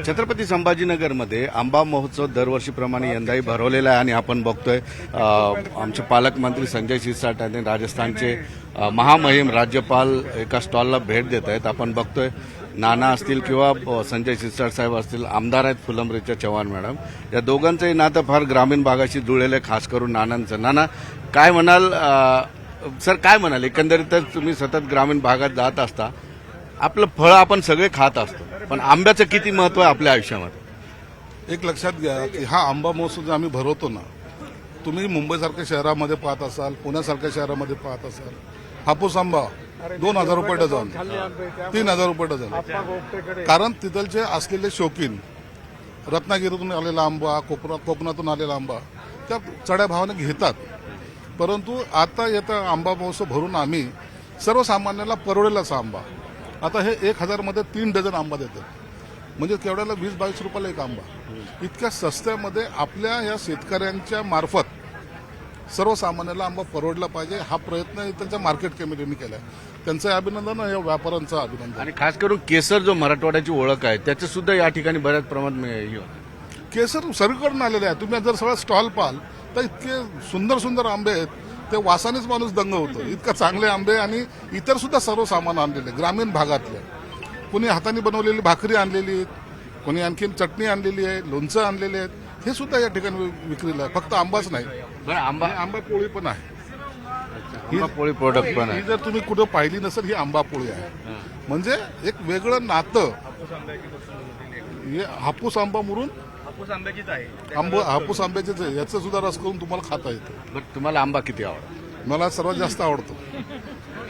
छत्रपती संभाजीनगरमध्ये आंबा महोत्सव दरवर्षीप्रमाणे यंदाही भरवलेला आहे आणि आपण बघतोय आमचे पालकमंत्री संजय शिरसाट आणि राजस्थानचे महामहिम राज्यपाल एका स्टॉलला भेट देत आहेत. आपण बघतोय नाना असतील किंवा संजय शिरसाट साहेब असतील, आमदार आहेत फुलंब्रीच्या चव्हाण मॅडम, या दोघांचंही नातं फार ग्रामीण भागाशी जुळलेलं आहे, खास करून नानांचं. नाना काय म्हणाल सर, काय म्हणाल एकंदरीतच तुम्ही सतत ग्रामीण भागात जात असता, आपलं फळ आपण सगळे खात असतो, पण आंब्याचं किती महत्व आहे आपल्या आयुष्यामध्ये? एक लक्षात घ्या की हा आंबा महोत्सव जो आम्ही भरवतो ना, तुम्ही मुंबईसारख्या शहरामध्ये पाहत असाल, पुण्यासारख्या शहरामध्ये पाहत असाल, हापूस आंबा 2,000 रुपये डझन, 3,000 रुपये डझन. कारण तिथलचे असलेले शौकीन, रत्नागिरीतून आलेला आंबा, कोकणातून आलेला आंबा त्या चढ्या भावाने घेतात. परंतु आता येत्या आंबा महोत्सव भरून आम्ही सर्वसामान्याला परवडेल असा आंबा, आता हे 1,000 मध्ये 3 डझन आंबा देतात. म्हणजे केवढ्याला 20-22 रुपयाला एक आंबा. इतक्या सस्त्यामध्ये आपल्या या शेतकऱ्यांच्या मार्फत सर्वसामान्याला आंबा परवडला पाहिजे, हा प्रयत्न त्यांच्या मार्केट कमिटीने केलाय. त्यांचं अभिनंदन, या व्यापाऱ्यांचं अभिनंदन. आणि खास करून केसर जो मराठवाड्याची ओळख आहे त्याचं सुद्धा या ठिकाणी बऱ्याच प्रमाणात केसर सगळीकडून आलेले आहे. तुम्ही जर सगळं स्टॉल पाहाल तर इतके सुंदर सुंदर आंबे आहेत, ते वासानेच माणूस दंग होतो. इतका चांगले आंबे आणि इतर सुद्धा सर्व सामान आणलेले ग्रामीण भागातले. कोणी हाताने बनवलेली भाकरी आणलेली आहेत, कोणी आणखीन चटणी आणलेली आहे, लोणचं आणलेले आहेत, हे सुद्धा या ठिकाणी विक्रीला आहे. फक्त आंबाच नाही, आंबा पोळी पण आहे. ही पोळी प्रोडक्ट पण आहे. ही जर तुम्ही कुठं पाहिली नसेल, ही आंबा पोळी आहे. म्हणजे एक वेगळं नातं. हे हापूस आंबा म्हणून हापूस आंब्याचेच आहे. याचं सुद्धा रस करून तुम्हाला खाता येतं. बट तुम्हाला आंबा किती आवडतो? मला सर्वात जास्त आवडतो.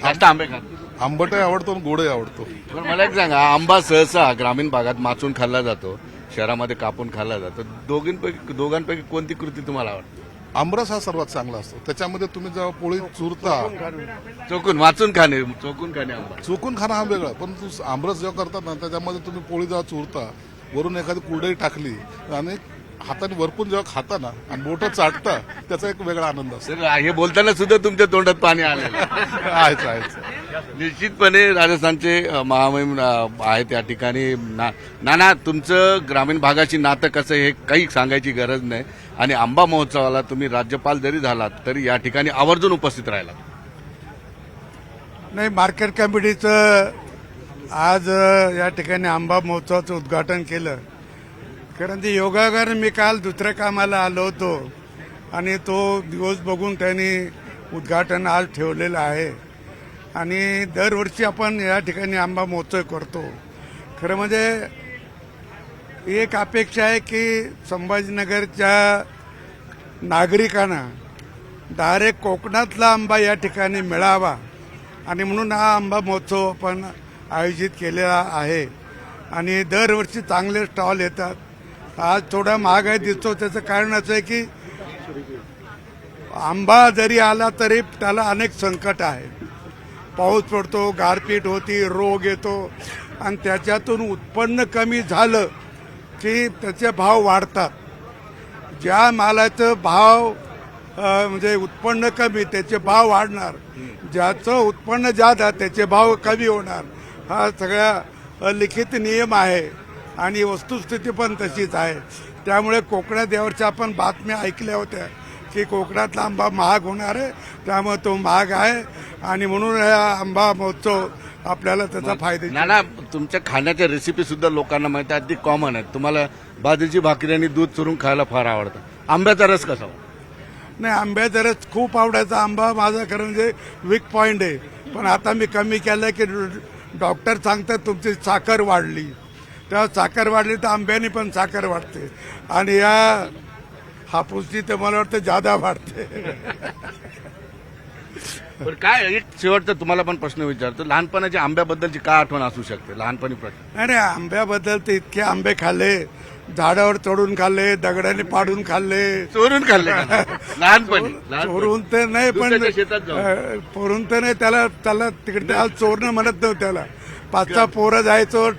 जास्त आंबे खात? आंबटही आवडतो आणि गोडही आवडतो. पण मला एक सांगा, आंबा सहसा ग्रामीण भागात माचून खाल्ला जातो, शहरामध्ये कापून खाल्ला जातो. दोघांपैकी कोणती कृती तुम्हाला आवडते? आमरस हा सर्वात चांगला असतो. त्याच्यामध्ये तुम्ही जेव्हा पोळी चुरता, वाचून खाणे, चोकून खाणे, आंबा चोकून खाणं हा वेगळा. पण आमरस जेव्हा करतात ना, त्याच्यामध्ये तुम्ही पोळी जेव्हा चुरता, वरून एखादी कुरडई टाकली आणि हाताने वरपून जेव्हा खाता ना आणि बोटं चाटता, त्याचा एक वेगळा आनंद असतो. हे बोलताना सुद्धा तुमच्या तोंडात पाणी आलेलं आहेच. निश्चितपणे राजस्थानचे महामहिम आहेत या ठिकाणी. नाना, तुमचं ग्रामीण भागाची नातं कसं हे काही सांगायची गरज नाही. आणि आंबा महोत्सवाला तुम्ही राज्यपाल जरी झालात तरी या ठिकाणी आवर्जून उपस्थित राहिला. नाही, मार्केट कमिटीचं आज या ठिकाणी आंबा महोत्सवाचं उद्घाटन केलं. कारण ते योगागर मी काल दुसऱ्या कामाला आलो होतो आणि तो दिवस बघून त्यांनी उद्घाटन आज ठेवलेलं आहे. आणि दरवर्षी आपण या ठिकाणी आंबा महोत्सव करतो. खरं म्हणजे एक अपेक्षा आहे की संभाजीनगरच्या नागरिकांना डायरेक्ट कोकणातला आंबा या ठिकाणी मिळावा, आणि म्हणून हा आंबा महोत्सव आपण आयोजित केलेला आहे. आणि दरवर्षी चांगले स्टॉल येतात. आज थोडा महागाई दिसतो, त्याचं कारण असं आहे की आंबा जरी आला तरी त्याला अनेक संकट आहे. पाऊस पडतो, गारपीट होती, रोग येतो, आणि त्याच्यातून उत्पन्न कमी झालं की त्याचे भाव वाढतात. ज्या मालाचं भाव म्हणजे उत्पन्न कमी, त्याचे भाव वाढणार. ज्याचं उत्पन्न जादा, त्याचे भाव कमी होणार. हा सगळा लिखित नियम आहे आणि वस्तुस्थिती पण तशीच आहे. त्यामुळे कोकणात यावर्षी आपण बातम्या ऐकल्या होत्या की कोकणातला आंबा महाग होणार आहे, त्यामुळे तो महाग आहे. आणि म्हणून हा आंबा महोत्सव आपल्याला त्याचा फायदा. नाना, तुमच्या खाण्याच्या रेसिपी सुद्धा लोकांना माहिती आहे, अगदी कॉमन आहेत. तुम्हाला बाजरीची भाकरी आणि दूध चुरून खायला फार आवडतं. आंब्याचा रस कसा? नाही, आंब्याचा रस खूप आवडायचा. आंबा माझा खरं म्हणजे वीक पॉइंट आहे. पण आता मी कमी केलं की डॉक्टर सांगतात तुमची साखर वाढली. तेव्हा साखर वाढली तर आंब्याने पण साखर वाढते, आणि या हापूसची तर मला वाटतं जादा वाढते. पण काय, एक शेवटचा तुम्हाला पण प्रश्न विचारतो, लहानपणाच्या आंब्याबद्दलची काय आठवण असू शकते? लहानपणी प्रश्न. नाही, आंब्याबद्दल तर इतके आंबे खाल्ले, झाडावर चढून खाल्ले, दगडाने पाडून खाल्ले, चोरून खाल्ले लहानपणी? चोरून तर नाही, पण शेतात जाऊन. चोरून तर नाही. त्याला तिकडे त्याला चोरणं म्हणत नव्हतं. त्याला 5-6 पोरं जायचो,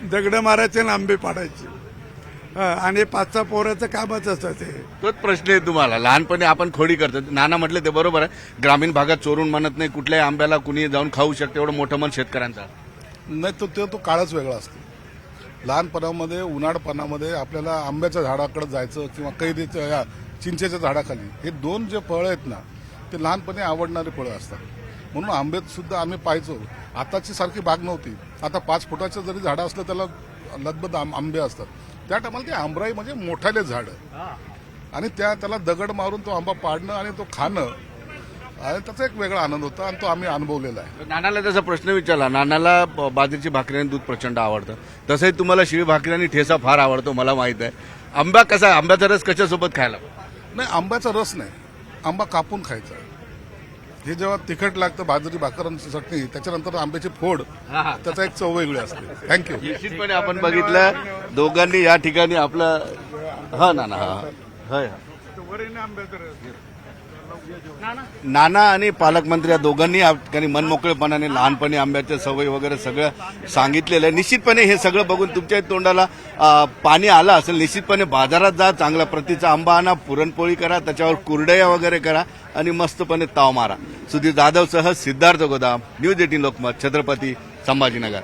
दगड मारायचे आणि आंबे पाडायचे. आणि 5-6 पोराचं कामच असतं ते. तोच प्रश्न आहे तुम्हाला. लहानपणी आपण खोडी करतो. नाना म्हटले ते बरोबर आहे, ग्रामीण भागात चोरून म्हणत नाही. कुठल्याही आंब्याला कुणी जाऊन खाऊ शकते, एवढं मोठं मन शेतकऱ्यांचा नाही, तो काळच वेगळा असतो. लहानपणामध्ये उन्हाळपणामध्ये आपल्याला आंब्याच्या झाडाकडे जायचं किंवा कैरीच्या या चिंचेच्या झाडाखाली हे दोन जे फळं आहेत ना ते लहानपणी आवडणारी फळं असतात म्हणून आंब्यात सुद्धा आम्ही पाहायचो. आताची सारखी बाग नव्हती. आता 5 फुटाचं जरी झाडं असलं त्याला लदबद आंबे असतात. त्या टायमाला ते आंबराई म्हणजे मोठाले झाडं आणि त्याला दगड मारून तो आंबा पाडणं आणि तो खाणं आणि त्याचा एक वेगळा आनंद होता आणि तो आम्ही अनुभवलेला आहे. नानाला त्याचा प्रश्न विचारला. नानाला बाजरीची भाकरी आणि दूध प्रचंड आवडतं. तसंही तुम्हाला शिळी भाकरी आणि ठेसा फार आवडतो मला माहित आहे. आंबा कसा आहे? आंब्याचा रस कशासोबत खायला? नाही, आंब्याचा रस नाही, आंबा कापून खायचा. हे जेव्हा तिखट लागतं बाजरी भाकर आणि चटणी त्याच्यानंतर आंब्याची फोड त्याचा एक चव वेगळी असते. थँक्यू. निश्चितपणे आपण बघितलं दोघांनी या ठिकाणी आपलं हा नाना हा नाना आणि पालकमंत्री या दोघांनी या ठिकाणी मनमोकळेपणाने लहानपणी आंब्याच्या सवयी वगैरे सगळं सांगितलेलं आहे. निश्चितपणे हे सगळं बघून तुमच्या तोंडाला पाणी आलं असेल. निश्चितपणे बाजारात जा, चांगल्या प्रतीचा आंबा आणा, पुरणपोळी करा, त्याच्यावर कुरडया वगैरे करा आणि मस्तपणे ताव मारा. सुधीर जाधवसह सिद्धार्थ गोदाम, न्यूज 18 लोकमत, छत्रपती संभाजीनगर.